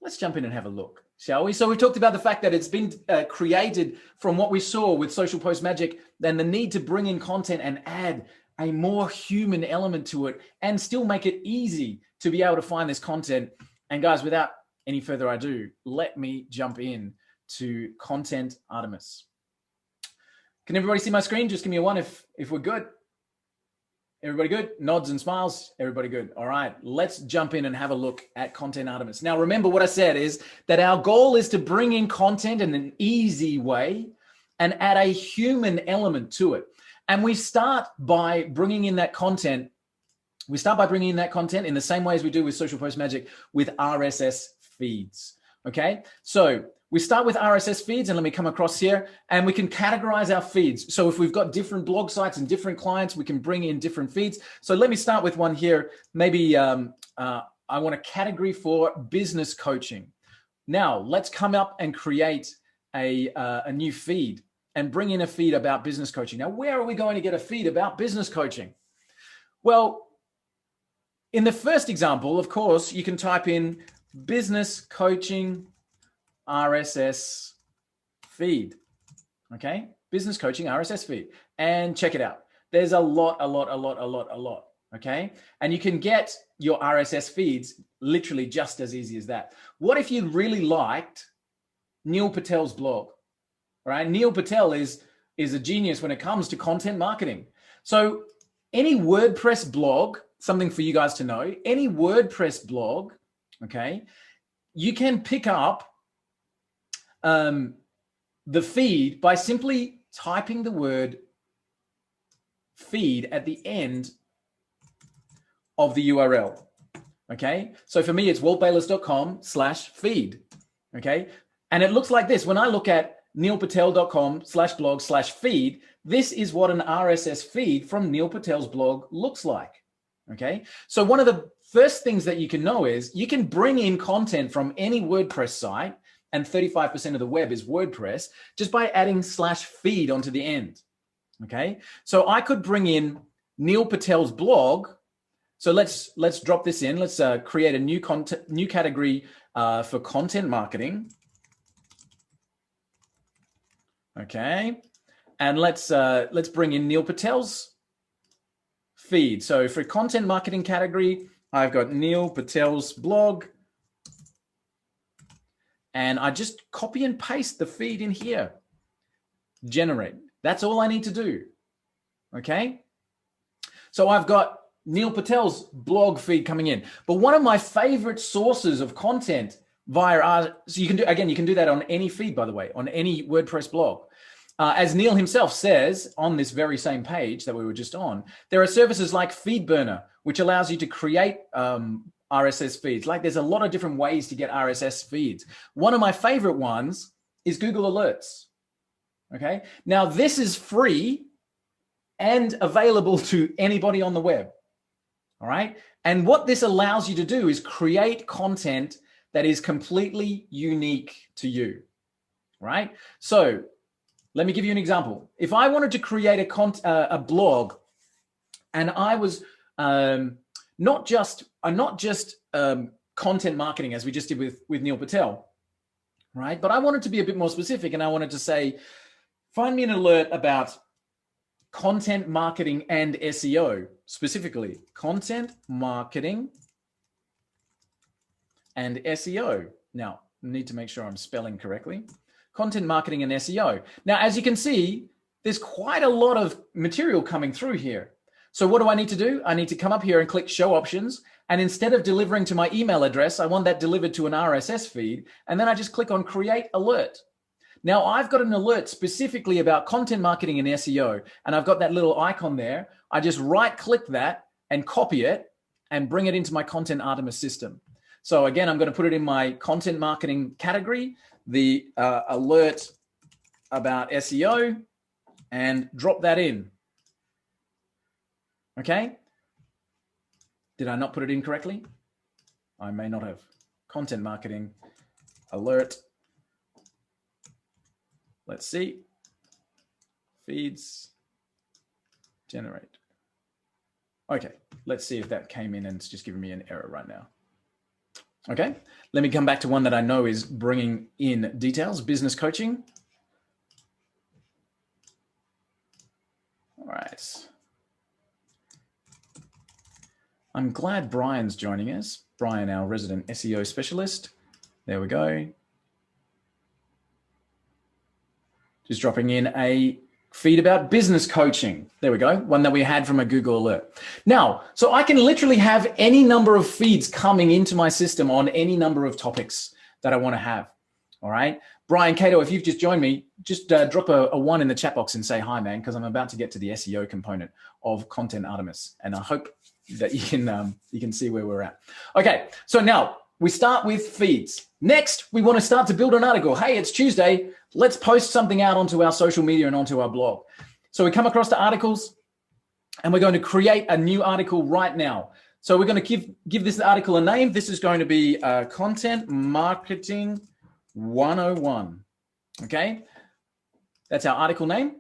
Let's jump in and have a look, shall we? So we've talked about the fact that it's been created from what we saw with Social Post Magic, and the need to bring in content and add a more human element to it and still make it easy to be able to find this content. And guys, without any further ado, let me jump in to Content Artemis. Can everybody see my screen? Just give me a one if we're good. Everybody good? Nods and smiles. Everybody good. All right, let's jump in and have a look at Content Artemis. Now, remember what I said is that our goal is to bring in content in an easy way and add a human element to it. And we start by bringing in that content. We start by bringing in that content in the same way as we do with Social Post Magic with RSS feeds. Okay, so we start with RSS feeds, and let me come across here, and we can categorize our feeds. So if we've got different blog sites and different clients, we can bring in different feeds. So let me start with one here. Maybe I want a category for business coaching. Now let's come up and create a new feed and bring in a feed about business coaching. Now, where are we going to get a feed about business coaching? Well, in the first example, of course, you can type in business coaching RSS feed. Okay, business coaching RSS feed, and check it out. There's a lot. Okay, and you can get your RSS feeds literally just as easy as that. What if you really liked Neil Patel's blog? Right, Neil Patel is a genius when it comes to content marketing. So any WordPress blog, something for you guys to know, any WordPress blog, okay, you can pick up the feed by simply typing the word feed at the end of the URL. Okay, so for me, it's waltbayless.com/feed. Okay, and it looks like this. When I look at neilpatel.com/blog/feed, this is what an RSS feed from Neil Patel's blog looks like. Okay, so one of the first things that you can know is you can bring in content from any WordPress site, and 35% of the web is WordPress, just by adding /feed onto the end. Okay, so I could bring in Neil Patel's blog. So let's drop this in. Let's create a new category for content marketing. Okay, and let's bring in Neil Patel's feed. So for content marketing category, I've got Neil Patel's blog, and I just copy and paste the feed in here. Generate. That's all I need to do. Okay, so I've got Neil Patel's blog feed coming in. But one of my favorite sources of content via so you can do that on any feed, by the way, on any WordPress blog. As Neil himself says on this very same page that we were just on, there are services like FeedBurner, which allows you to create RSS feeds. Like, there's a lot of different ways to get RSS feeds. One of my favorite ones is Google Alerts. Okay, now this is free and available to anybody on the web. All right, and what this allows you to do is create content that is completely unique to you. Right, so let me give you an example. If I wanted to create a blog, and I was not just content marketing as we just did with Neil Patel, right? But I wanted to be a bit more specific, and I wanted to say, find me an alert about content marketing and SEO, specifically content marketing and SEO. Now, I need to make sure I'm spelling correctly. Content marketing and SEO. Now, as you can see, there's quite a lot of material coming through here. So what do I need to do? I need to come up here and click show options. And instead of delivering to my email address, I want that delivered to an RSS feed. And then I just click on create alert. Now I've got an alert specifically about content marketing and SEO. And I've got that little icon there. I just right click that and copy it and bring it into my Content Artemis system. So again, I'm going to put it in my content marketing category, the alert about SEO, and drop that in. Okay. Did I not put it in correctly? I may not have. Content marketing alert. Let's see. Feeds. Generate. Okay. Let's see if that came in and it's just giving me an error right now. Okay, let me come back to one that I know is bringing in details, business coaching. All right. I'm glad Brian's joining us. Brian, our resident SEO specialist. There we go. Just dropping in a feed about business coaching. There we go. One that we had from a Google alert. Now, so I can literally have any number of feeds coming into my system on any number of topics that I want to have. All right. Brian Cato, if you've just joined me, just drop a 1 in the chat box and say hi, man, because I'm about to get to the SEO component of Content Artemis. And I hope that you can see where we're at. Okay. So now we start with feeds. Next, we want to start to build an article. Hey, it's Tuesday. Let's post something out onto our social media and onto our blog. So we come across the articles and we're going to create a new article right now. So we're going to give this article a name. This is going to be Content Marketing 101. Okay. That's our article name.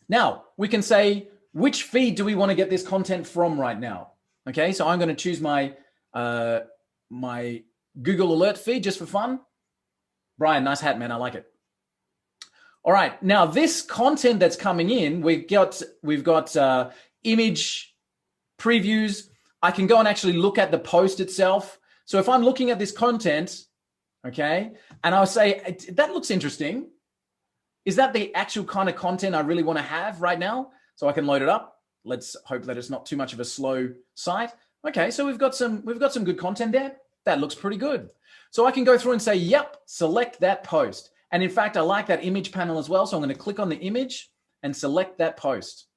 Now we can say, which feed do we want to get this content from right now? Okay. So I'm going to choose my Google alert feed just for fun. Brian, nice hat, man. I like it. All right. Now this content that's coming in, we've got image previews. I can go and actually look at the post itself. So if I'm looking at this content, okay, and I'll say, that looks interesting. Is that the actual kind of content I really want to have right now? So I can load it up. Let's hope that it's not too much of a slow site. Okay, so we've got some good content there. That looks pretty good. So I can go through and say, yep, select that post. And in fact, I like that image panel as well. So I'm going to click on the image and select that post.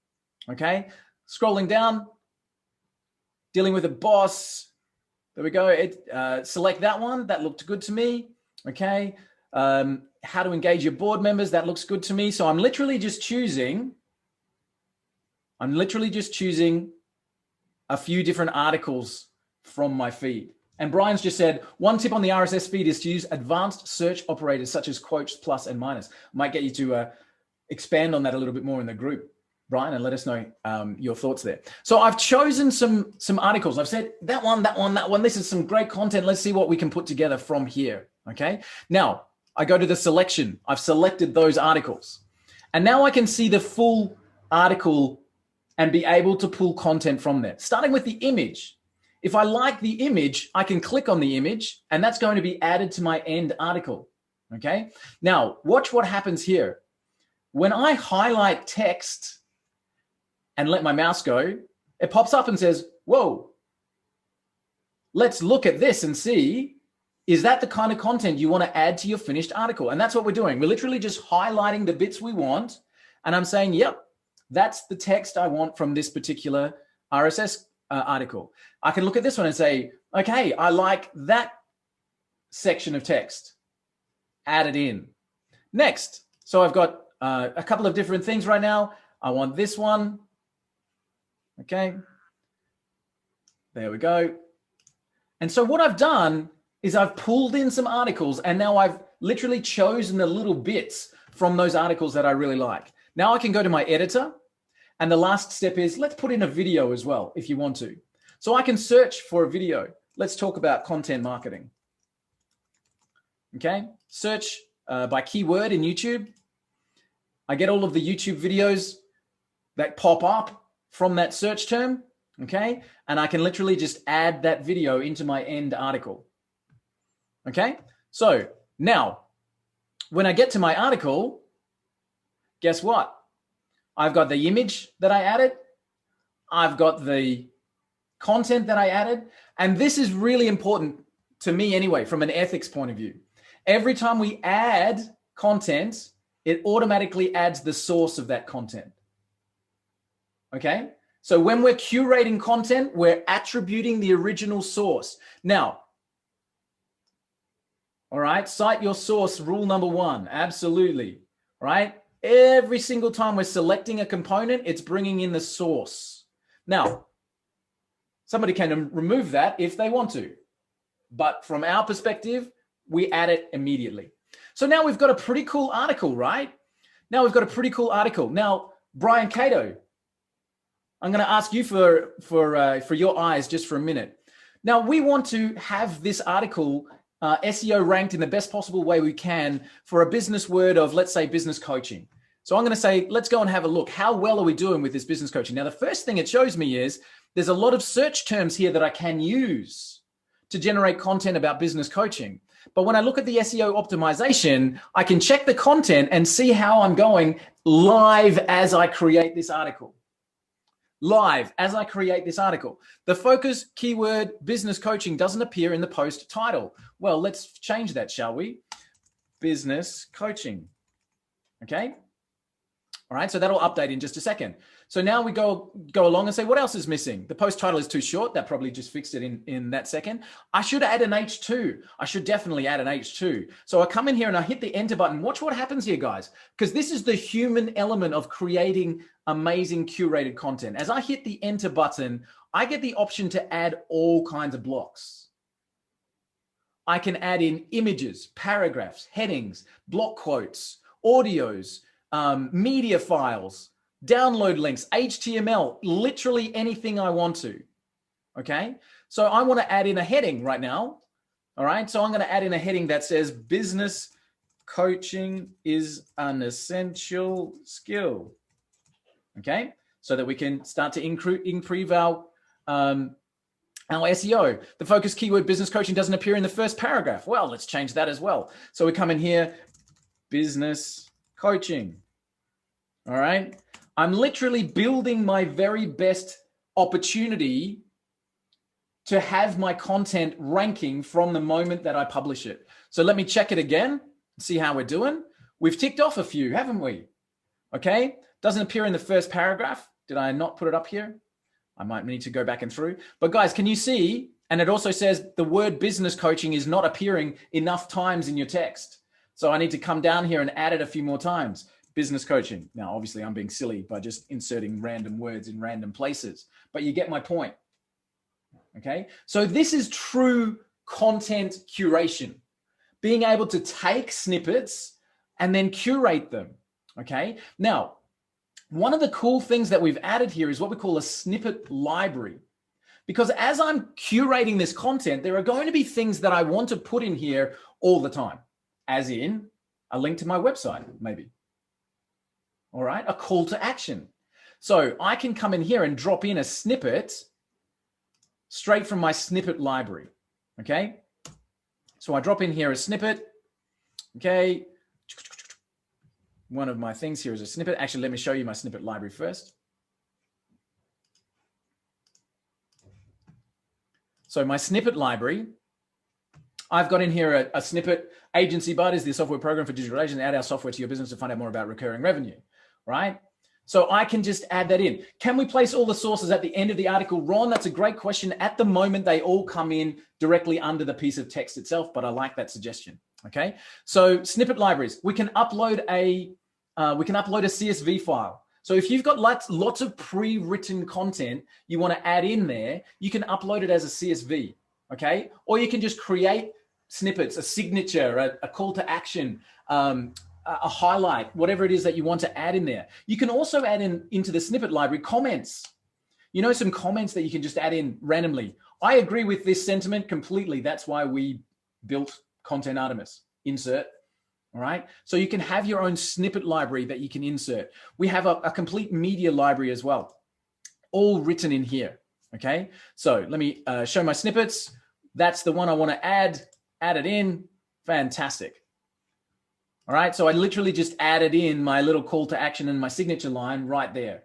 Okay, scrolling down, dealing with a boss. There we go. Select that one. That looked good to me. Okay. How to engage your board members. That looks good to me. So I'm literally just choosing a few different articles from my feed. And Brian's just said, one tip on the RSS feed is to use advanced search operators such as quotes, plus, and minus. Might get you to expand on that a little bit more in the group, Brian, and let us know your thoughts there. So I've chosen some articles. I've said that one. This is some great content. Let's see what we can put together from here. Okay. Now I go to the selection. I've selected those articles. And now I can see the full article and be able to pull content from there, starting with the image. If I like the image, I can click on the image and that's going to be added to my end article. Okay. Now watch what happens here. When I highlight text and let my mouse go, it pops up and says, whoa, let's look at this and see, is that the kind of content you want to add to your finished article? And that's what we're doing. We're literally just highlighting the bits we want. And I'm saying, yep, that's the text I want from this particular RSS article. I can look at this one and say, okay, I like that section of text. Add it in. Next. So I've got a couple of different things right now. I want this one. Okay. There we go. And so what I've done is I've pulled in some articles and now I've literally chosen the little bits from those articles that I really like. Now I can go to my editor and the last step is let's put in a video as well if you want to. So I can search for a video. Let's talk about content marketing. Okay. Search by keyword in YouTube. I get all of the YouTube videos that pop up from that search term. Okay. And I can literally just add that video into my end article. Okay. So now when I get to my article, guess what? I've got the image that I added. I've got the content that I added. And this is really important to me anyway, from an ethics point of view. Every time we add content, it automatically adds the source of that content. Okay. So when we're curating content, we're attributing the original source. Now, all right, cite your source, rule number 1. Absolutely. All right. Every single time we're selecting a component, it's bringing in the source. Now, somebody can remove that if they want to, but from our perspective, we add it immediately. So now we've got a pretty cool article, right? Now we've got a pretty cool article. Now, Brian Cato, I'm going to ask you for your eyes just for a minute. Now, we want to have this article SEO ranked in the best possible way we can for a business word of, let's say, business coaching. So I'm going to say, let's go and have a look. How well are we doing with this business coaching? Now, the first thing it shows me is there's a lot of search terms here that I can use to generate content about business coaching. But when I look at the SEO optimization, I can check the content and see how I'm going live as I create this article. Live as I create this article. The focus keyword business coaching doesn't appear in the post title. Well, let's change that, shall we? Business coaching. Okay. All right. So that'll update in just a second. So now we go along and say, what else is missing? The post title is too short. That probably just fixed it in that second. I should add an H2. I should definitely add an H2. So I come in here and I hit the enter button. Watch what happens here, guys, because this is the human element of creating amazing curated content. As I hit the enter button, I get the option to add all kinds of blocks. I can add in images, paragraphs, headings, block quotes, audios, media files, download links, HTML, literally anything I want to. Okay. So I want to add in a heading right now. All right. So I'm going to add in a heading that says business coaching is an essential skill. Okay. So that we can start to improve our SEO. The focus keyword business coaching doesn't appear in the first paragraph. Well, let's change that as well. So we come in here, business coaching. All right. I'm literally building my very best opportunity to have my content ranking from the moment that I publish it. So let me check it again, see how we're doing. We've ticked off a few, haven't we? Okay. Doesn't appear in the first paragraph. Did I not put it up here? I might need to go back and through. But guys, can you see? And it also says the word business coaching is not appearing enough times in your text. So I need to come down here and add it a few more times. Business coaching. Now, obviously, I'm being silly by just inserting random words in random places, but you get my point. Okay. So this is true content curation, being able to take snippets and then curate them. Okay. Now, one of the cool things that we've added here is what we call a snippet library, because as I'm curating this content, there are going to be things that I want to put in here all the time, as in a link to my website, maybe. All right, a call to action. So I can come in here and drop in a snippet straight from my snippet library. Okay. So I drop in here a snippet. Okay. One of my things here is a snippet. Actually, let me show you my snippet library first. So my snippet library, I've got in here a snippet. Agency Bud is the software program for digital agents. Add our software to your business to find out more about recurring revenue. Right? So I can just add that in. Can we place all the sources at the end of the article? Ron, that's a great question. At the moment, they all come in directly under the piece of text itself, but I like that suggestion. Okay. So snippet libraries, we can upload a CSV file. So if you've got lots of pre-written content you want to add in there, you can upload it as a CSV. Okay. Or you can just create snippets, a signature, a call to action, a highlight, whatever it is that you want to add in there. You can also add into the snippet library comments. You know, some comments that you can just add in randomly. I agree with this sentiment completely. That's why we built Content Artemis. Insert. All right. So you can have your own snippet library that you can insert. We have a complete media library as well, all written in here. Okay. So let me show my snippets. That's the one I want to add it in. Fantastic. All right, so I literally just added in my little call to action and my signature line right there.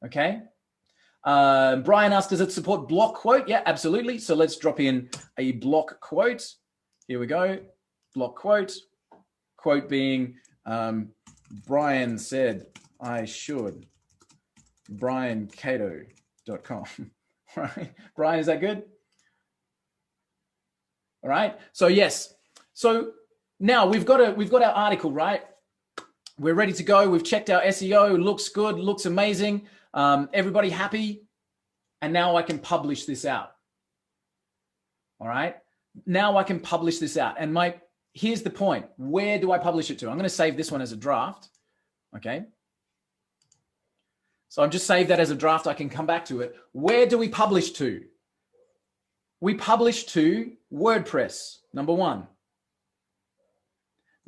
Okay. Brian asked, does it support block quote? Yeah, absolutely. So let's drop in a block quote. Here we go. Block quote. Quote being, Brian said I should. BrianCato.com. Right. Brian, is that good? All right. So yes. So now we've got our article, right? We're ready to go. We've checked our SEO. Looks good. Looks amazing. Everybody happy? And now I can publish this out. All right. Now I can publish this out. And here's the point. Where do I publish it to? I'm going to save this one as a draft. Okay. So I've just saved that as a draft. I can come back to it. Where do we publish to? we publish to WordPress, number 1.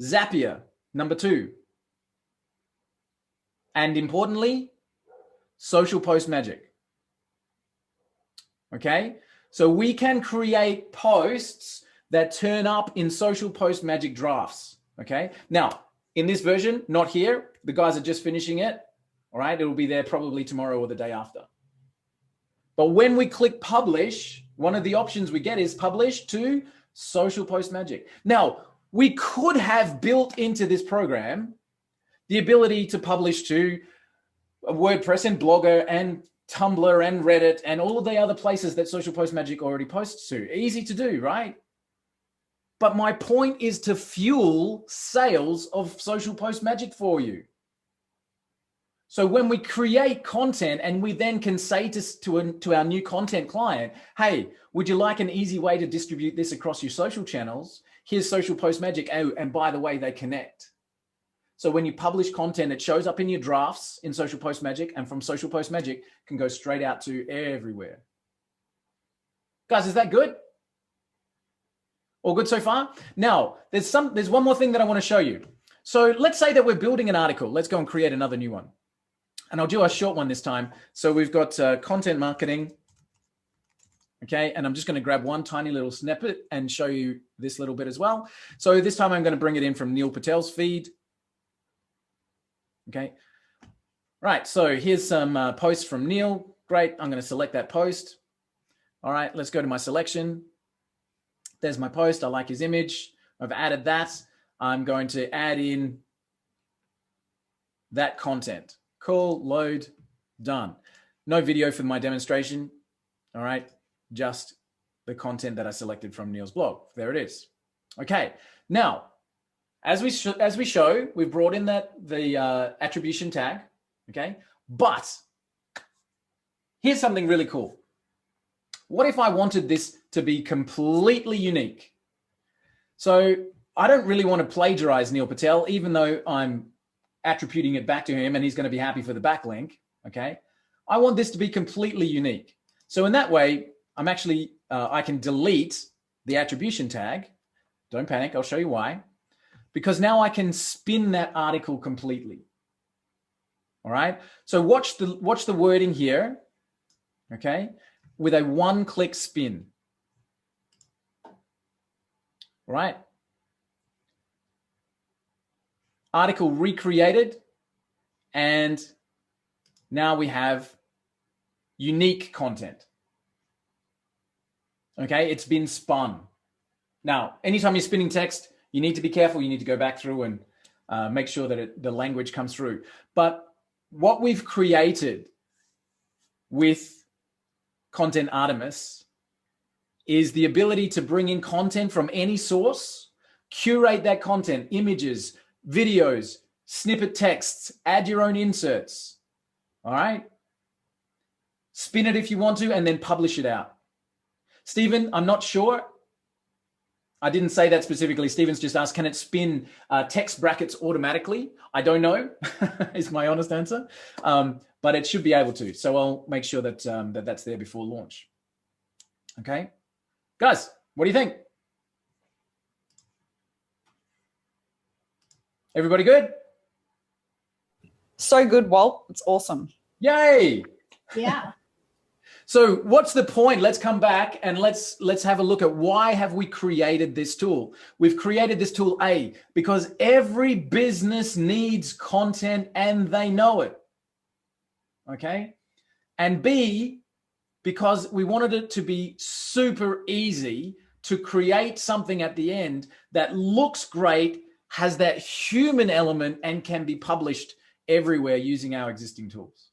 Zapier, number 2. And importantly, Social Post Magic. Okay, so we can create posts that turn up in Social Post Magic drafts. Okay, now in this version, not here, the guys are just finishing it. All right, it'll be there probably tomorrow or the day after. But when we click publish, one of the options we get is publish to Social Post Magic. Now, we could have built into this program the ability to publish to WordPress and Blogger and Tumblr and Reddit and all of the other places that Social Post Magic already posts to. Easy to do, right? But my point is to fuel sales of Social Post Magic for you. So when we create content and we then can say to our new content client, hey, would you like an easy way to distribute this across your social channels? Here's Social Post Magic. Oh, and by the way, they connect. So when you publish content, it shows up in your drafts in Social Post Magic, and from Social Post Magic can go straight out to everywhere. Guys, is that good? All good so far? Now, there's one more thing that I want to show you. So let's say that we're building an article. Let's go and create another new one. And I'll do a short one this time. So we've got content marketing. Okay, and I'm just going to grab one tiny little snippet and show you this little bit as well. So this time I'm going to bring it in from Neil Patel's feed. Okay, right, so here's some posts from Neil. Great, I'm going to select that post. All right, let's go to my selection. There's my post. I like his image. I've added that. I'm going to add in that content. Cool, load, done. No video for my demonstration. All right, just the content that I selected from Neil's blog. There it is. Okay, now, as we show, we've brought in the attribution tag, okay? But here's something really cool. What if I wanted this to be completely unique? So I don't really want to plagiarize Neil Patel, even though I'm attributing it back to him and he's going to be happy for the backlink, okay? I want this to be completely unique. So in that way, I'm actually, I can delete the attribution tag. Don't panic, I'll show you why. Because now I can spin that article completely. All right, so watch the wording here, okay, with a one-click spin. All right. Article recreated, and now we have unique content. Okay, it's been spun. Now, anytime you're spinning text, you need to be careful. You need to go back through and make sure that the language comes through. But what we've created with Content Artemis is the ability to bring in content from any source, curate that content, images, videos, snippet texts, add your own inserts, all right? Spin it if you want to, and then publish it out. Stephen, I'm not sure. I didn't say that specifically. Stephen's just asked, can it spin text brackets automatically? I don't know, is my honest answer. But it should be able to. So I'll make sure that, that's there before launch. Okay. Guys, what do you think? Everybody good? So good, Walt. It's awesome. Yay. Yeah. So what's the point? Let's come back and let's have a look at why have we created this tool. We've created this tool, A, because every business needs content and they know it. Okay. And B, because we wanted it to be super easy to create something at the end that looks great, has that human element, and can be published everywhere using our existing tools.